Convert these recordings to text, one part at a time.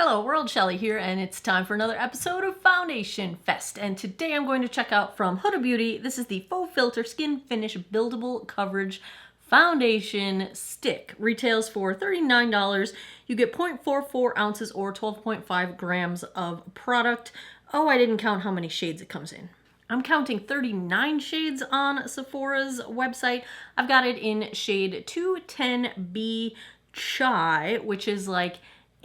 Hello world, Shelly here, and it's time for another episode of Foundation Fest. And today I'm going to check out from Huda Beauty. This is the Faux Filter Skin Finish Buildable Coverage Foundation Stick. Retails for $39. You get 0.44 ounces or 12.5 grams of product. Oh, I didn't count how many shades it comes in. I'm counting 39 shades on Sephora's website. I've got it in shade 210B Chai, which is like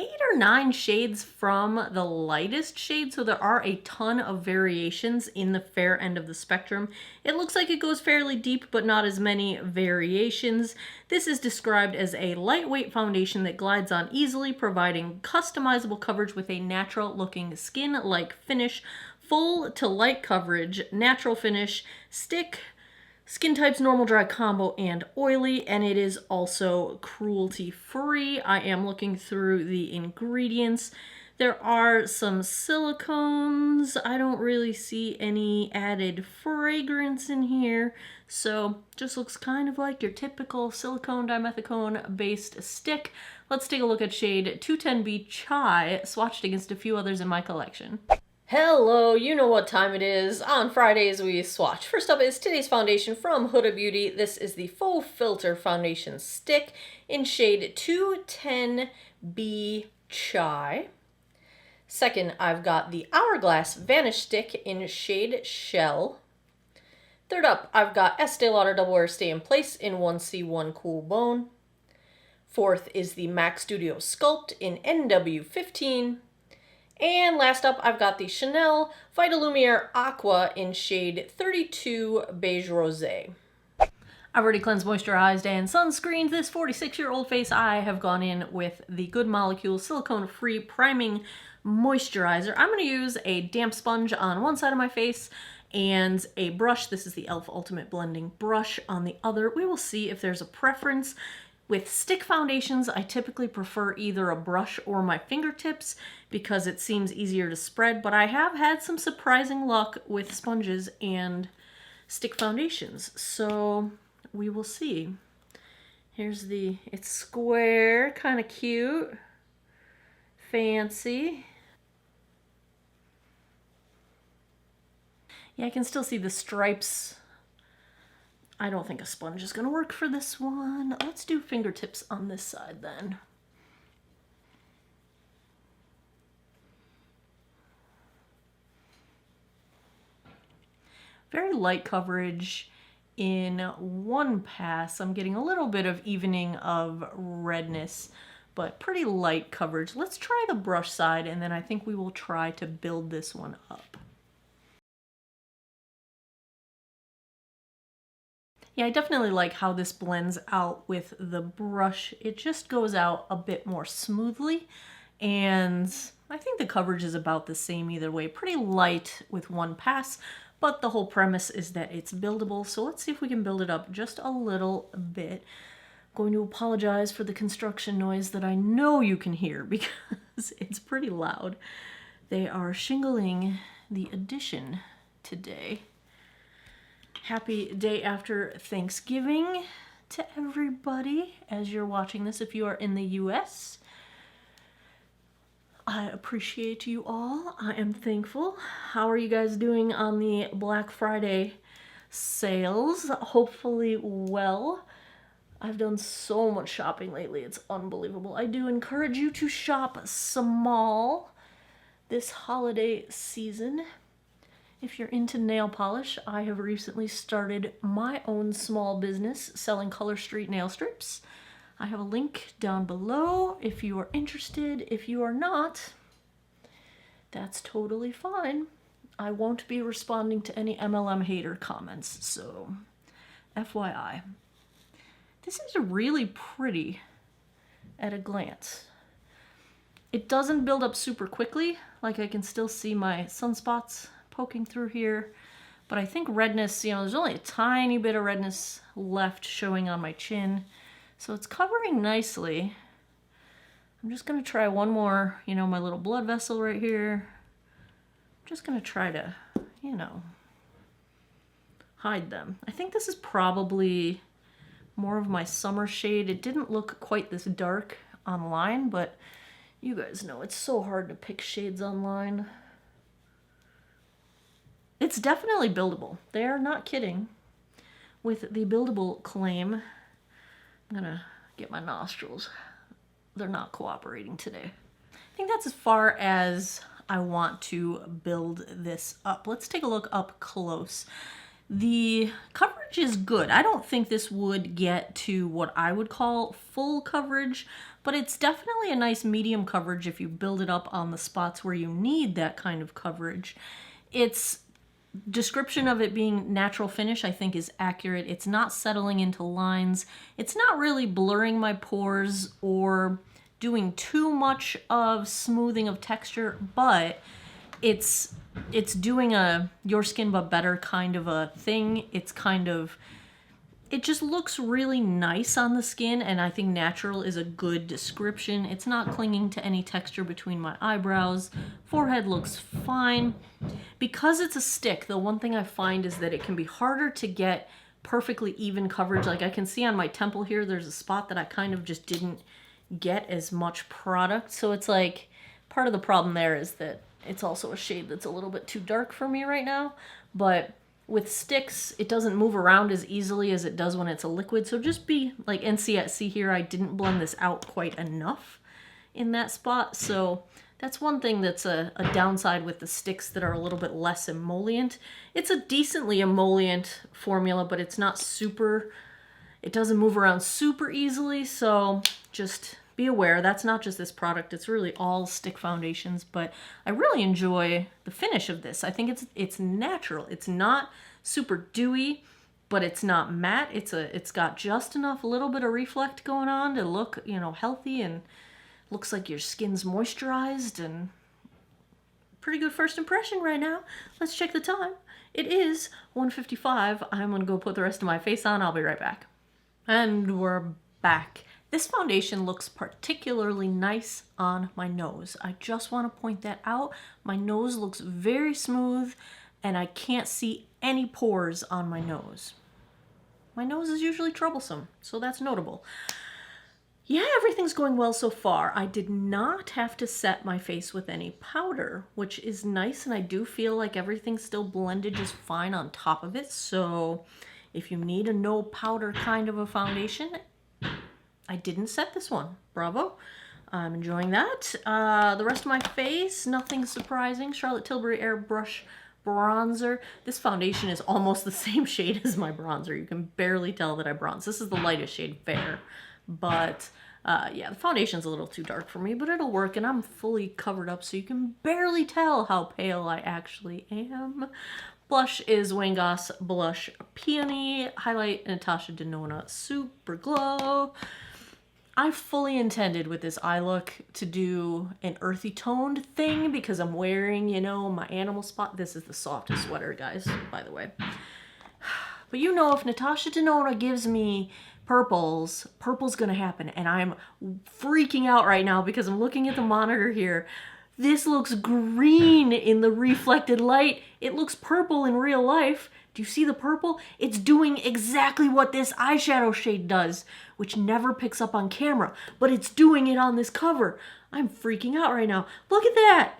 8 or 9 shades from the lightest shade, so there are a ton of variations in the fair end of the spectrum. It looks like it goes fairly deep, but not as many variations. This is described as a lightweight foundation that glides on easily, providing customizable coverage with a natural-looking skin-like finish, full to light coverage, natural finish, stick, skin types, normal, dry, combo, and oily, and it is also cruelty-free. I am looking through the ingredients. There are some silicones. I don't really see any added fragrance in here, so just looks kind of like your typical silicone dimethicone-based stick. Let's take a look at shade 210B Chai, swatched against a few others in my collection. Hello, you know what time it is. On Fridays we swatch. First up is today's foundation from Huda Beauty. This is the Faux Filter Foundation Stick in shade 210B Chai. Second, I've got the Hourglass Vanish Stick in shade Shell. Third up, I've got Estee Lauder Double Wear Stay in Place in 1C1 Cool Bone. Fourth is the MAC Studio Sculpt in NW15. And last up, I've got the Chanel Vitalumiere Aqua in shade 32 Beige Rosé. I've already cleansed, moisturized, and sunscreened this 46-year-old face. I have gone in with the Good Molecule silicone-free priming moisturizer. I'm going to use a damp sponge on one side of my face and a brush. This is the e.l.f. Ultimate Blending Brush on the other. We will see if there's a preference. With stick foundations, I typically prefer either a brush or my fingertips because it seems easier to spread, but I have had some surprising luck with sponges and stick foundations, so we will see. It's square, kind of cute, fancy. Yeah, I can still see the stripes. I don't think a sponge is going to work for this one. Let's do fingertips on this side then. Very light coverage in one pass. I'm getting a little bit of evening of redness, but pretty light coverage. Let's try the brush side, and then I think we will try to build this one up. Yeah, I definitely like how this blends out with the brush. It just goes out a bit more smoothly, and I think the coverage is about the same either way. Pretty light with one pass, but the whole premise is that it's buildable, so let's see if we can build it up just a little bit. I'm going to apologize for the construction noise that I know you can hear because it's pretty loud. They are shingling the addition today. Happy day after Thanksgiving to everybody as you're watching this if you are in the US. I appreciate you all. I am thankful. How are you guys doing on the Black Friday sales? Hopefully well. I've done so much shopping lately. It's unbelievable. I do encourage you to shop small this holiday season. If you're into nail polish, I have recently started my own small business selling Color Street nail strips. I have a link down below if you are interested. If you are not, that's totally fine. I won't be responding to any MLM hater comments, so FYI. This is really pretty at a glance. It doesn't build up super quickly, like I can still see my sunspots poking through here, but I think redness, there's only a tiny bit of redness left showing on my chin, so it's covering nicely. I'm just going to try one more, my little blood vessel right here. I'm just going to try to, hide them. I think this is probably more of my summer shade. It didn't look quite this dark online, but You guys know it's so hard to pick shades online. It's definitely buildable. They are not kidding with the buildable claim. I'm gonna get my nostrils. They're not cooperating today. I think that's as far as I want to build this up. Let's take a look up close. The coverage is good. I don't think this would get to what I would call full coverage, but it's definitely a nice medium coverage if you build it up on the spots where you need that kind of coverage. Its description of it being natural finish, I think, is accurate. It's not settling into lines. It's not really blurring my pores or doing too much of smoothing of texture, but it's doing a your skin but better kind of a thing. It just looks really nice on the skin, and I think natural is a good description. It's not clinging to any texture between my eyebrows. Forehead looks fine. Because it's a stick, the one thing I find is that it can be harder to get perfectly even coverage. Like I can see on my temple here, there's a spot that I kind of just didn't get as much product. So it's like, part of the problem there is that it's also a shade that's a little bit too dark for me right now. But with sticks, it doesn't move around as easily as it does when it's a liquid. So just be like, and see here, I didn't blend this out quite enough in that spot. So that's one thing that's a downside with the sticks that are a little bit less emollient. It's a decently emollient formula, but it's not super, it doesn't move around super easily. So just be aware, that's not just this product, it's really all stick foundations, but I really enjoy the finish of this. I think it's natural. It's not super dewy, but it's not matte. It's got just enough little bit of reflect going on to look, you know, healthy, and looks like your skin's moisturized, and pretty good first impression right now. Let's check the time. It is 1:55. I'm gonna go put the rest of my face on. I'll be right back. And we're back. This foundation looks particularly nice on my nose. I just want to point that out. My nose looks very smooth, and I can't see any pores on my nose. My nose is usually troublesome, so that's notable. Yeah, everything's going well so far. I did not have to set my face with any powder, which is nice, and I do feel like everything's still blended just fine on top of it. So if you need a no powder kind of a foundation, I didn't set this one. Bravo. I'm enjoying that. The rest of my face, nothing surprising. Charlotte Tilbury Airbrush Bronzer. This foundation is almost the same shade as my bronzer. You can barely tell that I bronze. This is the lightest shade, Fair. But yeah, the foundation's a little too dark for me, but it'll work, and I'm fully covered up, so you can barely tell how pale I actually am. Blush is Wayne Goss Blush Peony. Highlight, Natasha Denona Super Glow. I fully intended with this eye look to do an earthy toned thing because I'm wearing, you know, my animal spot. This is the softest sweater, guys, by the way. But you know, if Natasha Denona gives me purple's gonna happen. And I'm freaking out right now because I'm looking at the monitor here. This looks green in the reflected light. It looks purple in real life. Do you see the purple? It's doing exactly what this eyeshadow shade does, which never picks up on camera, but it's doing it on this cover. I'm freaking out right now. Look at that.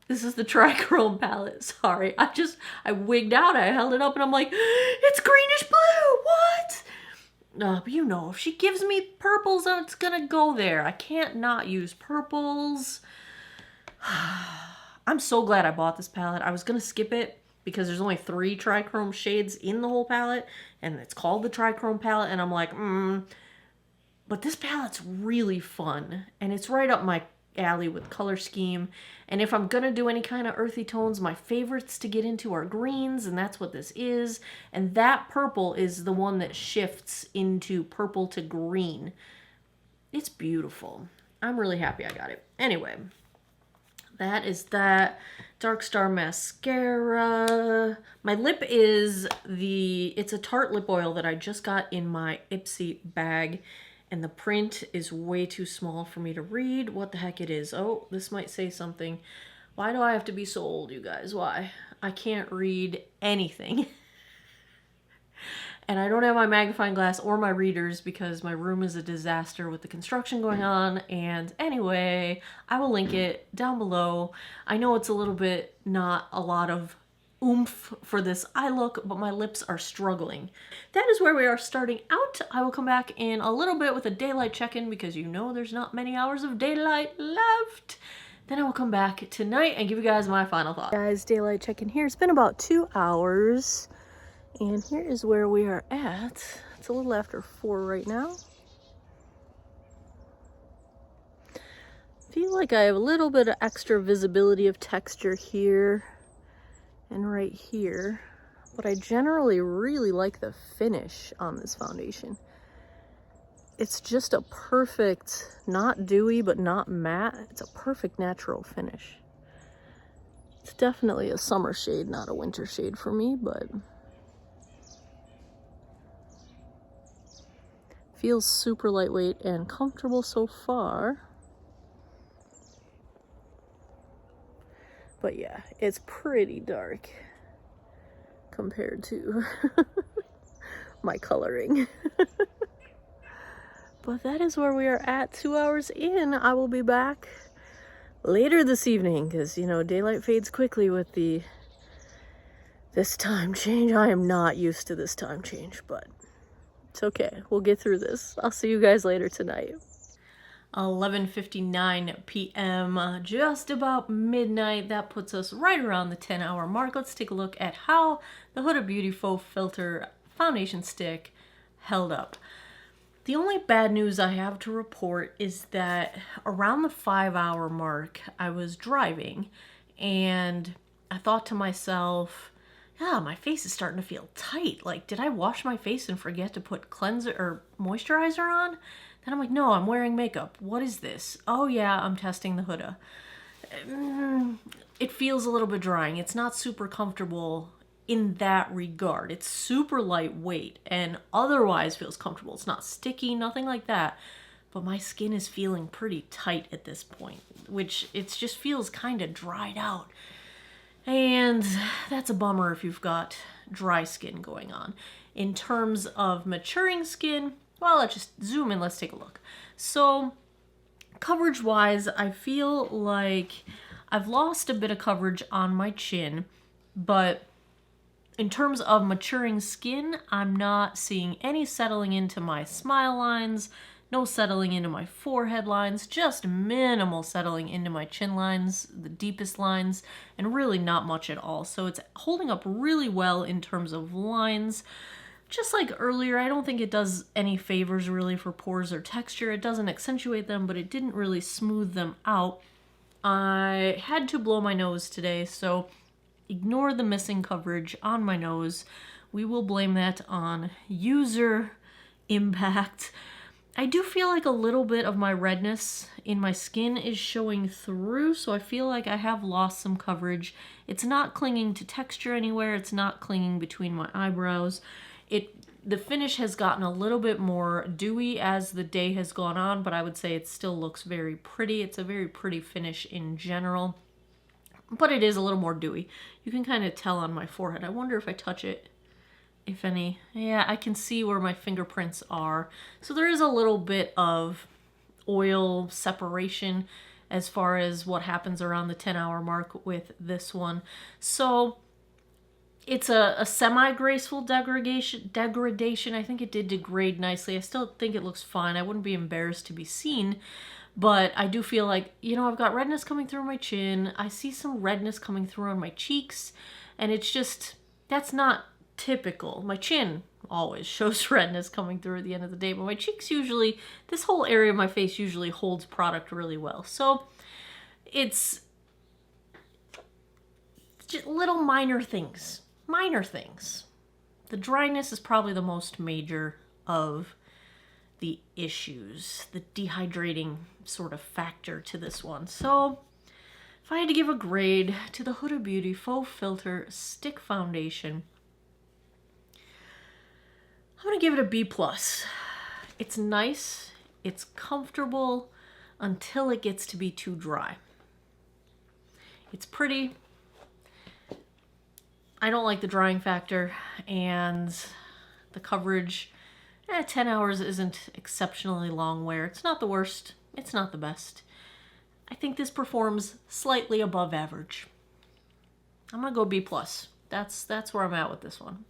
This is the Trichrome palette. Sorry, I wigged out. I held it up and I'm like, it's greenish blue. What? But you know, if she gives me purples, it's gonna go there. I can't not use purples. I'm so glad I bought this palette. I was gonna skip it because there's only 3 Trichrome shades in the whole palette, and it's called the Trichrome palette, and I'm like, But this palette's really fun, and it's right up my alley with color scheme. And if I'm gonna do any kind of earthy tones, my favorites to get into are greens, and that's what this is. And that purple is the one that shifts into purple to green. It's beautiful. I'm really happy I got it. Anyway, that is that. Dark Star mascara. My lip is it's a Tarte lip oil that I just got in my Ipsy bag. And the print is way too small for me to read what the heck it is. Oh, this might say something. Why do I have to be so old, you guys? Why? I can't read anything. And I don't have my magnifying glass or my readers because my room is a disaster with the construction going on. And anyway, I will link it down below. I know it's a little bit not a lot of oomph for this eye look, but my lips are struggling. That is where we are starting out. I will come back in a little bit with a daylight check-in because you know there's not many hours of daylight left. Then I will come back tonight and give you guys my final thought. Guys, daylight check-in here. It's been about 2 hours. And here is where we are at. It's a little after 4 right now. Feel like I have a little bit of extra visibility of texture here and right here. But I generally really like the finish on this foundation. It's just a perfect, not dewy, but not matte. It's a perfect natural finish. It's definitely a summer shade, not a winter shade for me, but feels super lightweight and comfortable so far. But yeah, it's pretty dark compared to my coloring. But that is where we are at 2 hours in. I will be back later this evening because, you know, daylight fades quickly with this time change. I am not used to this time change, but it's okay. We'll get through this. I'll see you guys later tonight. 11:59 p.m. Just about midnight. That puts us right around the 10-hour mark. Let's take a look at how the Huda Beauty Faux Filter foundation stick held up. The only bad news I have to report is that around the 5-hour mark, I was driving and I thought to myself, yeah, my face is starting to feel tight. Like, did I wash my face and forget to put cleanser or moisturizer on? Then I'm like, no, I'm wearing makeup. What is this? Oh yeah, I'm testing the Huda. It feels a little bit drying. It's not super comfortable in that regard. It's super lightweight and otherwise feels comfortable. It's not sticky, nothing like that. But my skin is feeling pretty tight at this point, which it just feels kind of dried out. And that's a bummer if you've got dry skin going on. In terms of maturing skin, well, let's just zoom in. Let's take a look. So coverage-wise, I feel like I've lost a bit of coverage on my chin, but in terms of maturing skin, I'm not seeing any settling into my smile lines, no settling into my forehead lines, just minimal settling into my chin lines, the deepest lines, and really not much at all. So it's holding up really well in terms of lines. Just like earlier, I don't think it does any favors really for pores or texture. It doesn't accentuate them, but it didn't really smooth them out. I had to blow my nose today, so ignore the missing coverage on my nose. We will blame that on user impact. I do feel like a little bit of my redness in my skin is showing through, so I feel like I have lost some coverage. It's not clinging to texture anywhere. It's not clinging between my eyebrows. The finish has gotten a little bit more dewy as the day has gone on, but I would say it still looks very pretty. It's a very pretty finish in general, but it is a little more dewy. You can kind of tell on my forehead. I wonder if I touch it, if any. Yeah, I can see where my fingerprints are. So there is a little bit of oil separation as far as what happens around the 10-hour mark with this one. So it's a semi-graceful degradation. I think it did degrade nicely. I still think it looks fine. I wouldn't be embarrassed to be seen, but I do feel like, you know, I've got redness coming through my chin. I see some redness coming through on my cheeks, and it's just, that's not typical. My chin always shows redness coming through at the end of the day, but my cheeks usually, this whole area of my face usually holds product really well. So it's just little minor things. Minor things. The dryness is probably the most major of the issues, the dehydrating sort of factor to this one. So if I had to give a grade to the Huda Beauty Faux Filter Stick Foundation, I'm going to give it a B+. It's nice, it's comfortable until it gets to be too dry. It's pretty. I don't like the drying factor, and The coverage, 10 hours isn't exceptionally long wear. It's not the worst. It's not the best. I think this performs slightly above average. I'm gonna go B+. That's where I'm at with this one.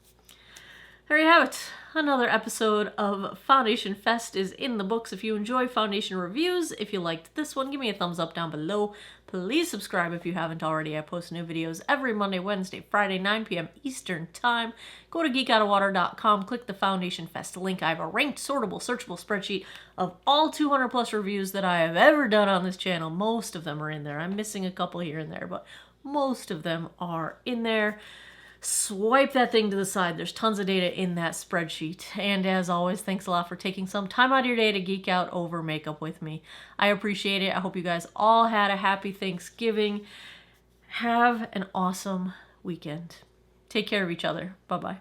There you have it. Another episode of Foundation Fest is in the books. If you enjoy foundation reviews, if you liked this one, give me a thumbs up down below. Please subscribe if you haven't already. I post new videos every Monday, Wednesday, Friday, 9 p.m. Eastern Time. Go to geekoutawater.com, click the Foundation Fest link. I have a ranked, sortable, searchable spreadsheet of all 200 plus reviews that I have ever done on this channel. Most of them are in there. I'm missing a couple here and there, but most of them are in there. Swipe that thing to the side. There's tons of data in that spreadsheet. And as always, thanks a lot for taking some time out of your day to geek out over makeup with me. I appreciate it. I hope you guys all had a happy Thanksgiving. Have an awesome weekend. Take care of each other. Bye-bye.